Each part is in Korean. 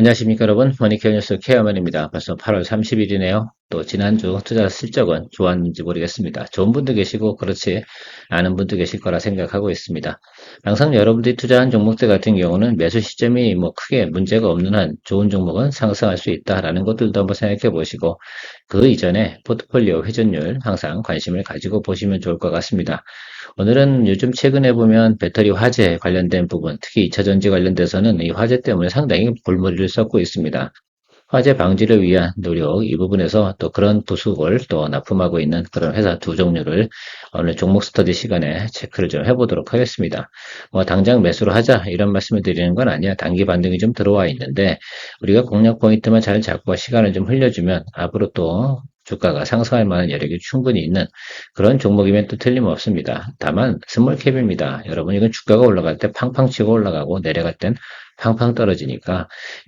안녕하십니까 여러분, 머니케어 뉴스 케어맨입니다. 벌써 8월 30일이네요. 또 지난주 투자 실적은 좋았는지 모르겠습니다. 좋은 분도 계시고 그렇지 않은 분도 계실 거라 생각하고 있습니다. 항상 여러분들이 투자한 종목들 같은 경우는 매수 시점이 크게 문제가 없는 한 좋은 종목은 상승할 수 있다라는 것들도 한번 생각해 보시고, 그 이전에 포트폴리오 회전율 항상 관심을 가지고 보시면 좋을 것 같습니다. 오늘은 요즘 최근에 보면 배터리 화재 관련된 부분, 특히 2차 전지 관련돼서는 이 화재 때문에 상당히 골머리를 썩고 있습니다. 화재 방지를 위한 노력, 이 부분에서 또 그런 부속을 또 납품하고 있는 그런 회사 두 종류를 오늘 종목 스터디 시간에 체크를 좀 해보도록 하겠습니다. 당장 매수를 하자 이런 말씀을 드리는 건 아니야. 단기 반등이 좀 들어와 있는데 우리가 공략 포인트만 잘 잡고 시간을 좀 흘려주면 앞으로 또 주가가 상승할 만한 여력이 충분히 있는 그런 종목이면 또 틀림없습니다. 다만 스몰캡입니다. 여러분, 이건 주가가 올라갈 때 팡팡 치고 올라가고 내려갈 땐 팡팡 떨어지니까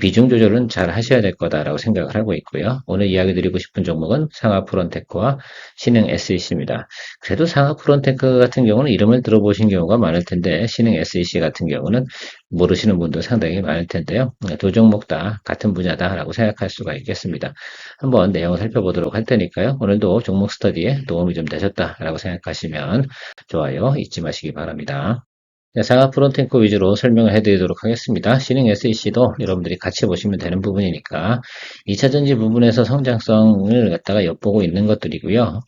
비중 조절은 잘 하셔야 될 거다라고 생각을 하고 있고요. 오늘 이야기 드리고 싶은 종목은 상하 프론테크와 신흥 SEC입니다. 그래도 상하 프론테크 같은 경우는 이름을 들어보신 경우가 많을 텐데 신흥 SEC 같은 경우는 모르시는 분도 상당히 많을 텐데요. 두 종목 다 같은 분야다라고 생각할 수가 있겠습니다. 한번 내용을 살펴보도록 할 테니까요. 오늘도 종목 스터디에 도움이 좀 되셨다라고 생각하시면 좋아요 잊지 마시기 바랍니다. 네, 상하 프론탱크 위주로 설명을 해드리도록 하겠습니다. 신흥 SEC도 여러분들이 같이 보시면 되는 부분이니까 2차전지 부분에서 성장성을 갖다가 엿보고 있는 것들이고요.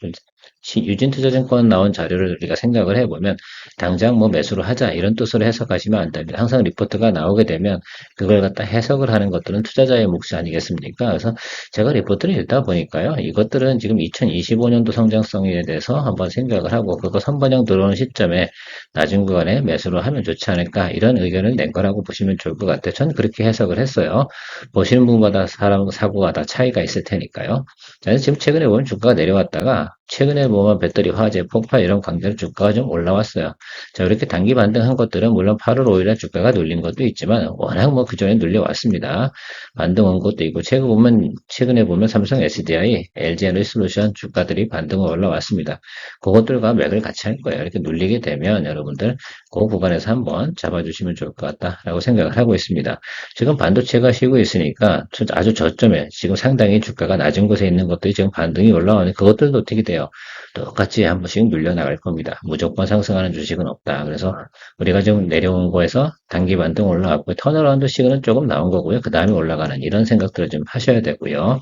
유진투자증권 나온 자료를 우리가 생각을 해보면 당장 매수를 하자 이런 뜻으로 해석하시면 안 됩니다. 항상 리포트가 나오게 되면 그걸 갖다 해석을 하는 것들은 투자자의 몫이 아니겠습니까? 그래서 제가 리포트를 읽다 보니까요. 이것들은 지금 2025년도 성장성에 대해서 한번 생각을 하고 그거 선반영 들어오는 시점에 낮은 구간에 매수를 하면 좋지 않을까 이런 의견을 낸 거라고 보시면 좋을 것 같아요. 전 그렇게 해석을 했어요. 보시는 분마다 사람 사고가 다 차이가 있을 테니까요. 자, 지금 최근에 보면 주가가 내려왔다가 최근에 보면 배터리 화재 폭발 이런 관계로 주가가 좀 올라왔어요. 자, 이렇게 단기 반등한 것들은 물론 8월 5일에 주가가 눌린 것도 있지만 워낙 그전에 눌려왔습니다. 반등 온 것도 있고 최근에 보면 삼성 SDI, LG 에너지솔루션 주가들이 반등을 올라왔습니다. 그것들과 맥을 같이 할 거예요. 이렇게 눌리게 되면 여러분들 그 구간에서 한번 잡아주시면 좋을 것 같다라고 생각을 하고 있습니다. 지금 반도체가 쉬고 있으니까 아주 저점에 지금 상당히 주가가 낮은 곳에 있는 것들이 지금 반등이 올라오는 그것들도 어떻게 돼요? 똑같이 한 번씩 눌려나갈 겁니다. 무조건 상승하는 주식은 없다. 그래서 우리가 지금 내려온 거에서 단기 반등 올라왔고 턴어라운드 시그널은 조금 나온 거고요. 그 다음에 올라가는 이런 생각들을 좀 하셔야 되고요.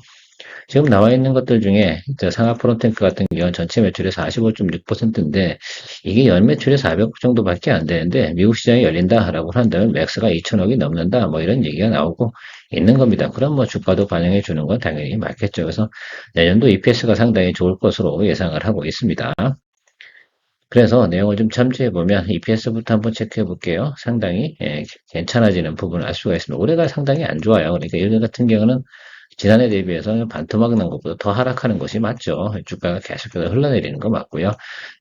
지금 나와 있는 것들 중에 상하 프론테크 같은 경우는 전체 매출의 45.6%인데 이게 연 매출의 400억 정도밖에 안 되는데 미국 시장이 열린다라고 한다면 맥스가 2천억이 넘는다 이런 얘기가 나오고 있는 겁니다. 그럼 주가도 반영해 주는 건 당연히 맞겠죠. 그래서 내년도 EPS가 상당히 좋을 것으로 예상을 하고 있습니다. 그래서 내용을 좀 참조해 보면 EPS부터 한번 체크해 볼게요. 상당히 괜찮아지는 부분을 알 수가 있습니다. 올해가 상당히 안 좋아요. 그러니까 1년 같은 경우는 지난해 대비해서 반토막 난 것보다 더 하락하는 것이 맞죠. 주가가 계속해서 흘러내리는 거 맞고요.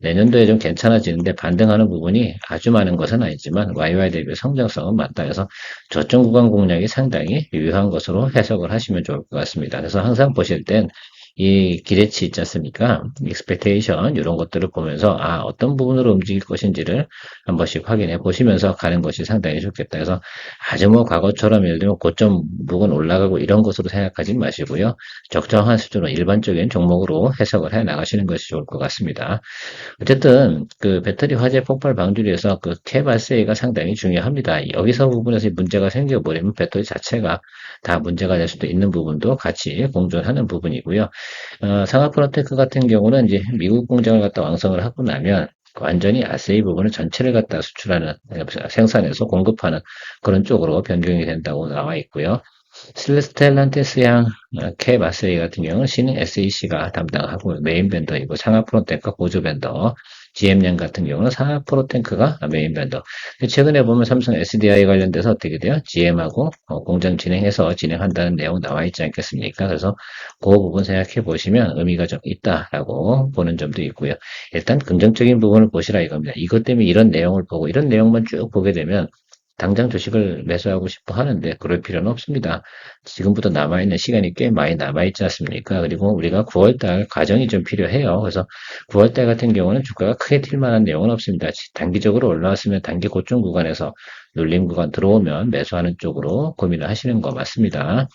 내년도에 좀 괜찮아지는데 반등하는 부분이 아주 많은 것은 아니지만 YY 대비 성장성은 맞다 해서 저점 구간 공략이 상당히 유효한 것으로 해석을 하시면 좋을 것 같습니다. 그래서 항상 보실 땐 이 기대치 있지 않습니까? expectation 이런 것들을 보면서 어떤 부분으로 움직일 것인지를 한 번씩 확인해 보시면서 가는 것이 상당히 좋겠다. 그래서 아주 과거처럼 예를 들면 고점 부분 올라가고 이런 것으로 생각하지 마시고요. 적정한 수준으로 일반적인 종목으로 해석을 해 나가시는 것이 좋을 것 같습니다. 어쨌든 그 배터리 화재 폭발 방지를 위해서 그 캡RCA가 상당히 중요합니다. 여기서 부분에서 문제가 생겨버리면 배터리 자체가 다 문제가 될 수도 있는 부분도 같이 공존하는 부분이고요. 상하프로테크 같은 경우는 이제 미국 공장을 갖다 완성을 하고 나면 완전히 아세이 부분을 전체를 갖다 수출하는, 생산해서 공급하는 그런 쪽으로 변경이 된다고 나와 있고요. 스텔란티스양 캡 아세이 같은 경우는 신흥 SEC가 담당하고 메인 벤더이고 상하 프로테크가 보조 벤더, GM양 같은 경우는 상하 프로테크가 메인 벤더. 최근에 보면 삼성 SDI 관련돼서 어떻게 돼요? GM하고 공장 진행한다는 내용 나와 있지 않겠습니까? 그래서 그 부분 생각해 보시면 의미가 좀 있다라고 보는 점도 있고요. 일단 긍정적인 부분을 보시라 이겁니다. 이것 때문에 이런 내용을 보고 이런 내용만 쭉 보게 되면 당장 주식을 매수하고 싶어 하는데 그럴 필요는 없습니다. 지금부터 남아있는 시간이 꽤 많이 남아있지 않습니까? 그리고 우리가 9월달 과정이 좀 필요해요. 그래서 9월달 같은 경우는 주가가 크게 튈 만한 내용은 없습니다. 단기적으로 올라왔으면 단기 고점 구간에서 눌림 구간 들어오면 매수하는 쪽으로 고민을 하시는 거 맞습니다.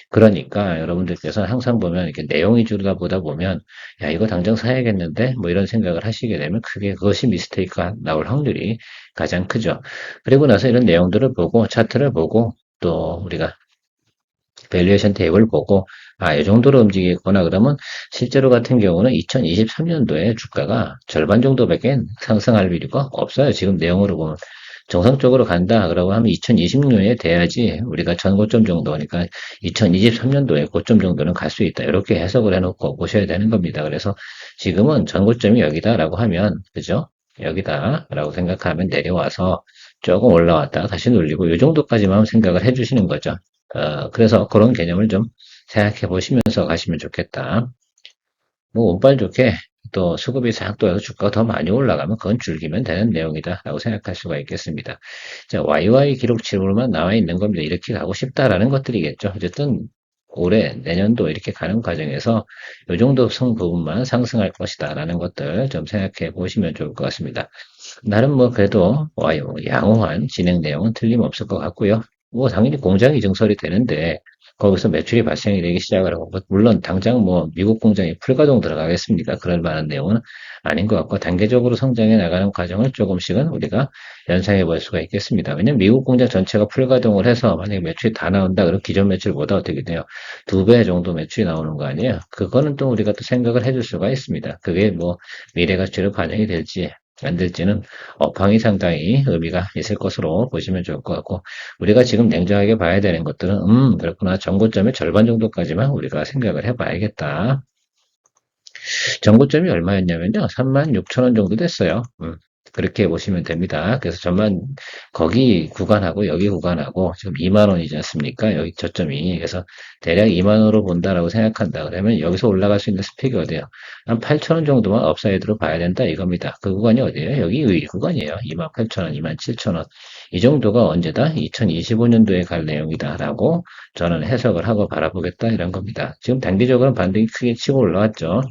그러니까 여러분들께서 항상 보면 이렇게 내용 위주로다 보다 보면 야 이거 당장 사야겠는데 뭐 이런 생각을 하시게 되면 그것이 미스테이크가 나올 확률이 가장 크죠. 그리고 나서 이런 내용들을 보고 차트를 보고 또 우리가 밸류에이션 테이블 보고 이 정도로 움직이거나 그러면 실제로 같은 경우는 2023년도에 주가가 절반 정도밖에 상승할 이유가 없어요. 지금 내용으로 보면 정상적으로 간다 그러고 하면 2026년에 돼야지 우리가 전 고점 정도 그러니까 2023년도에 고점 정도는 갈 수 있다. 이렇게 해석을 해놓고 보셔야 되는 겁니다. 그래서 지금은 전 고점이 여기다라고 하면 그죠? 여기다라고 생각하면 내려와서 조금 올라왔다가 다시 눌리고 이 정도까지만 생각을 해주시는 거죠. 그래서 그런 개념을 좀 생각해 보시면서 가시면 좋겠다. 뭐 운빨 좋게 또 수급이 싹 돌아서 주가가 더 많이 올라가면 그건 즐기면 되는 내용이다라고 생각할 수가 있겠습니다. 자, YY 기록치로만 나와 있는 겁니다. 이렇게 가고 싶다라는 것들이겠죠. 어쨌든 올해 내년도 이렇게 가는 과정에서 이 정도 성 부분만 상승할 것이다라는 것들 좀 생각해 보시면 좋을 것 같습니다. 나름 뭐 그래도 양호한 진행 내용은 틀림없을 것 같고요. 뭐 당연히 공장이 증설이 되는데 거기서 매출이 발생이 되기 시작을 하고 물론 당장 뭐 미국 공장이 풀가동 들어가겠습니까? 그럴 만한 내용은 아닌 것 같고 단계적으로 성장해 나가는 과정을 조금씩은 우리가 연상해 볼 수가 있겠습니다. 왜냐면 미국 공장 전체가 풀가동을 해서 만약에 매출이 다 나온다 그럼 기존 매출보다 어떻게 돼요? 2배 정도 매출이 나오는 거 아니에요? 그거는 또 우리가 또 생각을 해줄 수가 있습니다. 그게 뭐 미래 가치로 반영이 될지 안 될지는 업황이 상당히 의미가 있을 것으로 보시면 좋을 것 같고 우리가 지금 냉정하게 봐야 되는 것들은 그렇구나 전고점의 절반 정도까지만 우리가 생각을 해봐야겠다. 전고점이 얼마였냐면요 36,000원 정도 됐어요. 그렇게 보시면 됩니다. 그래서 전만 거기 구간하고 여기 구간하고 지금 2만 원이지 않습니까? 여기 저점이 그래서 대략 2만 원으로 본다라고 생각한다 그러면 여기서 올라갈 수 있는 스펙이 어디예요? 한 8천 원 정도만 업사이드로 봐야 된다 이겁니다. 그 구간이 어디예요? 여기 의 구간이에요. 28,000원, 27,000원 이 정도가 언제다? 2025년도에 갈 내용이다라고 저는 해석을 하고 바라보겠다 이런 겁니다. 지금 단기적으로는 반등이 크게 치고 올라왔죠.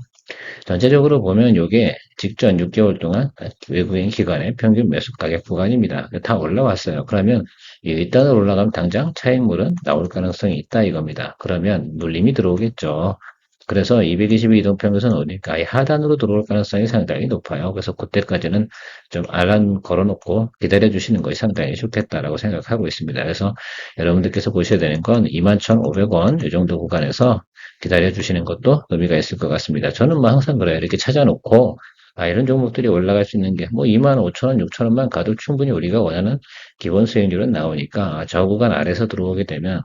전체적으로 보면 이게 직전 6개월 동안 외국인 기관의 평균 매수 가격 구간입니다. 다 올라왔어요. 그러면 일단은 올라가면 당장 차익물은 나올 가능성이 있다 이겁니다. 그러면 눌림이 들어오겠죠. 그래서 222 이동평균선 오니까 이 하단으로 들어올 가능성이 상당히 높아요. 그래서 그때까지는 좀 알람 걸어놓고 기다려 주시는 것이 상당히 좋겠다라고 생각하고 있습니다. 그래서 여러분들께서 보셔야 되는 건 21,500원 이 정도 구간에서 기다려 주시는 것도 의미가 있을 것 같습니다. 저는 뭐 항상 그래요. 이렇게 찾아놓고 이런 종목들이 올라갈 수 있는 게 뭐 25,000원, 6,000원만 가도 충분히 우리가 원하는 기본 수익률은 나오니까 저 구간 아래서 들어오게 되면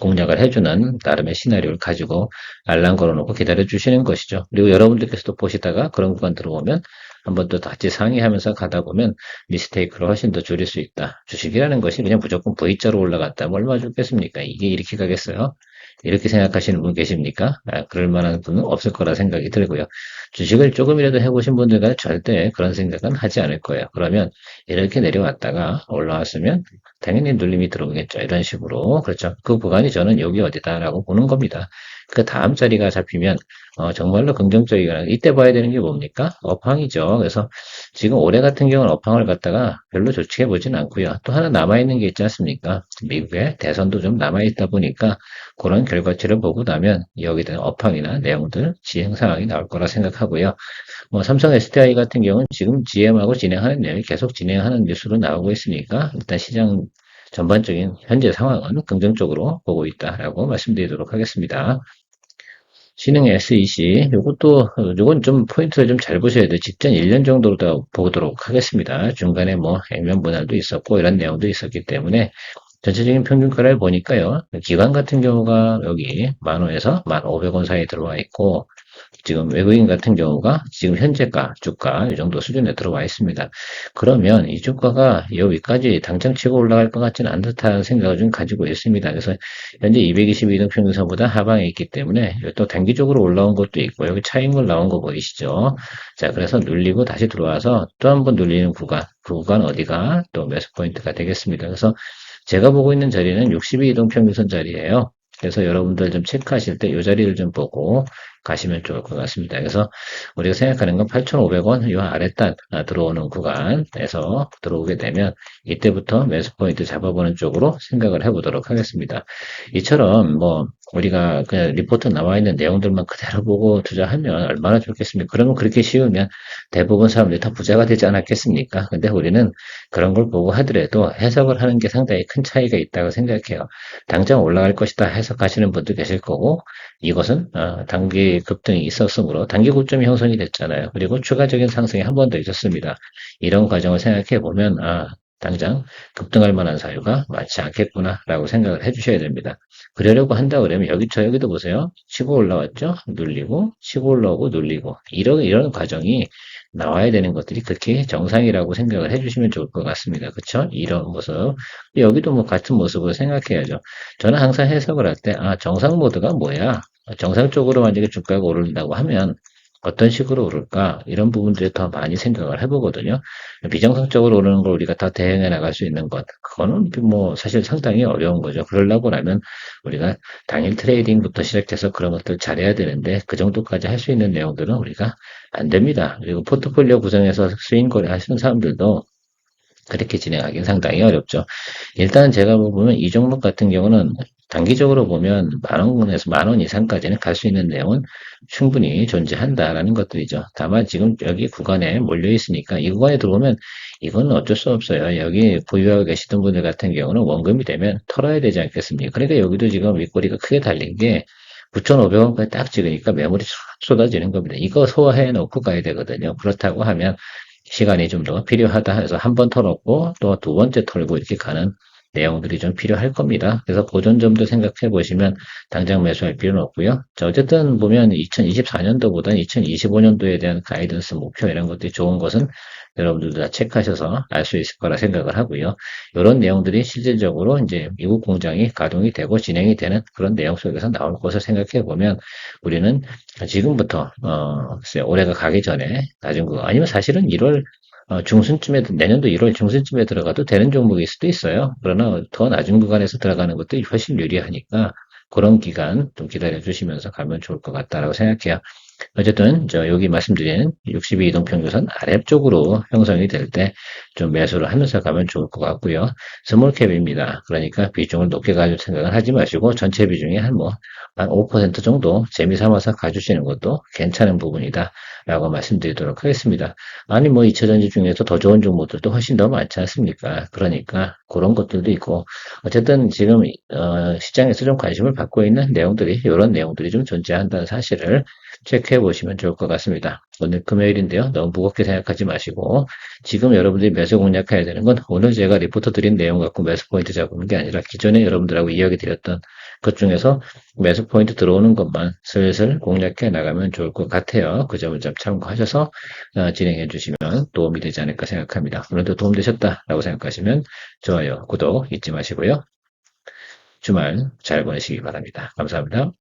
공략을 해주는 나름의 시나리오를 가지고 알람 걸어놓고 기다려 주시는 것이죠. 그리고 여러분들께서도 보시다가 그런 구간 들어오면 한번 또 같이 상의하면서 가다 보면 미스테이크를 훨씬 더 줄일 수 있다. 주식이라는 것이 그냥 무조건 V자로 올라갔다. 뭐 얼마 좋겠습니까? 이게 이렇게 가겠어요? 이렇게 생각하시는 분 계십니까? 그럴 만한 분은 없을 거라 생각이 들고요. 주식을 조금이라도 해보신 분들은 절대 그런 생각은 하지 않을 거예요. 그러면 이렇게 내려왔다가 올라왔으면 당연히 눌림이 들어오겠죠. 이런 식으로. 그렇죠. 그 구간이 저는 여기 어디다라고 보는 겁니다. 그 다음 자리가 잡히면 정말로 긍정적이거나 이때 봐야 되는 게 뭡니까? 업황이죠. 그래서 지금 올해 같은 경우는 업황을 갖다가 별로 좋게 보진 않고요. 또 하나 남아있는 게 있지 않습니까? 미국의 대선도 좀 남아있다 보니까 그런 결과치를 보고 나면 여기에 대한 업황이나 내용들, 지행 상황이 나올 거라 생각하고요. 뭐 삼성 SDI 같은 경우는 지금 GM하고 진행하는 내용이 계속 진행하는 뉴스로 나오고 있으니까 일단 시장 전반적인 현재 상황은 긍정적으로 보고 있다라고 말씀드리도록 하겠습니다. 신흥 SEC, 요건 좀 포인트를 좀 잘 보셔야 돼요. 직전 1년 정도로 더 보도록 하겠습니다. 중간에 뭐 액면 분할도 있었고 이런 내용도 있었기 때문에 전체적인 평균가를 보니까요. 기관 같은 경우가 여기 10,000원에서 1,500원 사이에 들어와 있고 지금 외국인 같은 경우가 지금 현재가 주가 이 정도 수준에 들어와 있습니다. 그러면 이 주가가 여기까지 당장 치고 올라갈 것 같지는 않다는 생각을 좀 가지고 있습니다. 그래서 현재 222등 평균선보다 하방에 있기 때문에 또 단기적으로 올라온 것도 있고 여기 차익물 나온 거 보이시죠? 자, 그래서 눌리고 다시 들어와서 또 한 번 눌리는 구간, 그 구간 어디가 또 매수 포인트가 되겠습니다. 그래서 제가 보고 있는 자리는 62이동 평균선 자리예요. 그래서 여러분들 좀 체크하실 때 이 자리를 좀 보고 가시면 좋을 것 같습니다. 그래서 우리가 생각하는 건 8,500원 요 아래단 들어오는 구간에서 들어오게 되면 이때부터 매수 포인트 잡아보는 쪽으로 생각을 해보도록 하겠습니다. 이처럼 뭐 우리가 그냥 리포트 나와 있는 내용들만 그대로 보고 투자하면 얼마나 좋겠습니까? 그러면 그렇게 쉬우면 대부분 사람들이 다 부자가 되지 않았겠습니까? 근데 우리는 그런 걸 보고 하더라도 해석을 하는 게 상당히 큰 차이가 있다고 생각해요. 당장 올라갈 것이다 해석하시는 분도 계실 거고 이것은 단기 급등이 있었으므로 단기 고점이 형성이 됐잖아요. 그리고 추가적인 상승이 한 번 더 있었습니다. 이런 과정을 생각해 보면 당장 급등할 만한 사유가 많지 않겠구나라고 생각을 해주셔야 됩니다. 그러려고 한다 그러면 여기도 보세요. 치고 올라왔죠? 눌리고 치고 올라오고 눌리고 이런 과정이 나와야 되는 것들이 그렇게 정상이라고 생각을 해주시면 좋을 것 같습니다. 그쵸? 이런 모습. 여기도 뭐 같은 모습을 생각해야죠. 저는 항상 해석을 할 때, 정상 모드가 뭐야? 정상적으로 만약에 주가가 오른다고 하면 어떤 식으로 오를까? 이런 부분들이 더 많이 생각을 해보거든요. 비정상적으로 오르는 걸 우리가 다 대응해 나갈 수 있는 것. 그거는 뭐 사실 상당히 어려운 거죠. 그러려고 하면 우리가 당일 트레이딩부터 시작해서 그런 것들 잘해야 되는데 그 정도까지 할 수 있는 내용들은 우리가 안 됩니다. 그리고 포트폴리오 구성에서 스윙 거래 하시는 사람들도 그렇게 진행하기는 상당히 어렵죠. 일단 제가 보면 이 종목 같은 경우는 단기적으로 보면 만 원에서 만 원 이상까지는 갈 수 있는 내용은 충분히 존재한다라는 것들이죠. 다만 지금 여기 구간에 몰려 있으니까 이 구간에 들어오면 이건 어쩔 수 없어요. 여기 보유하고 계시던 분들 같은 경우는 원금이 되면 털어야 되지 않겠습니까? 그러니까 여기도 지금 윗꼬리가 크게 달린 게 9,500원까지 딱 찍으니까 매물이 쏟아지는 겁니다. 이거 소화해 놓고 가야 되거든요. 그렇다고 하면 시간이 좀 더 필요하다 해서 한 번 털었고 또 두 번째 털고 이렇게 가는 내용들이 좀 필요할 겁니다. 그래서 그런 점도 생각해 보시면 당장 매수할 필요는 없고요. 자, 어쨌든 보면 2024년도보다 2025년도에 대한 가이던스 목표 이런 것들이 좋은 것은 여러분들도 다 체크하셔서 알 수 있을 거라 생각을 하고요. 이런 내용들이 실질적으로 이제 미국 공장이 가동이 되고 진행이 되는 그런 내용 속에서 나올 것을 생각해 보면 우리는 지금부터 글쎄 올해가 가기 전에 낮은 거 아니면 사실은 1월 중순쯤에 내년도 1월 중순쯤에 들어가도 되는 종목일 수도 있어요. 그러나 더 낮은 구간에서 들어가는 것도 훨씬 유리하니까 그런 기간 좀 기다려 주시면서 가면 좋을 것 같다라고 생각해요. 어쨌든 저 여기 말씀드린 62이동 평균선 아래쪽으로 형성이 될 때 좀 매수를 하면서 가면 좋을 것 같고요. 스몰캡입니다. 그러니까 비중을 높게 가질 생각은 하지 마시고 전체 비중이 한 5% 정도 재미삼아서 가주시는 것도 괜찮은 부분이다 라고 말씀드리도록 하겠습니다. 아니 뭐 2차전지 중에서 더 좋은 종목들도 훨씬 더 많지 않습니까? 그러니까 그런 것들도 있고 어쨌든 지금 시장에서 좀 관심을 받고 있는 내용들이 이런 내용들이 좀 존재한다는 사실을 체크해 보시면 좋을 것 같습니다. 오늘 금요일인데요. 너무 무겁게 생각하지 마시고 지금 여러분들이 매수 공략해야 되는 건 오늘 제가 리포트 드린 내용 갖고 매수 포인트 잡는 게 아니라 기존에 여러분들하고 이야기 드렸던 것 중에서 매수 포인트 들어오는 것만 슬슬 공략해 나가면 좋을 것 같아요. 그 점을 좀 참고하셔서 진행해 주시면 도움이 되지 않을까 생각합니다. 오늘도 도움되셨다라고 생각하시면 좋아요, 구독 잊지 마시고요. 주말 잘 보내시기 바랍니다. 감사합니다.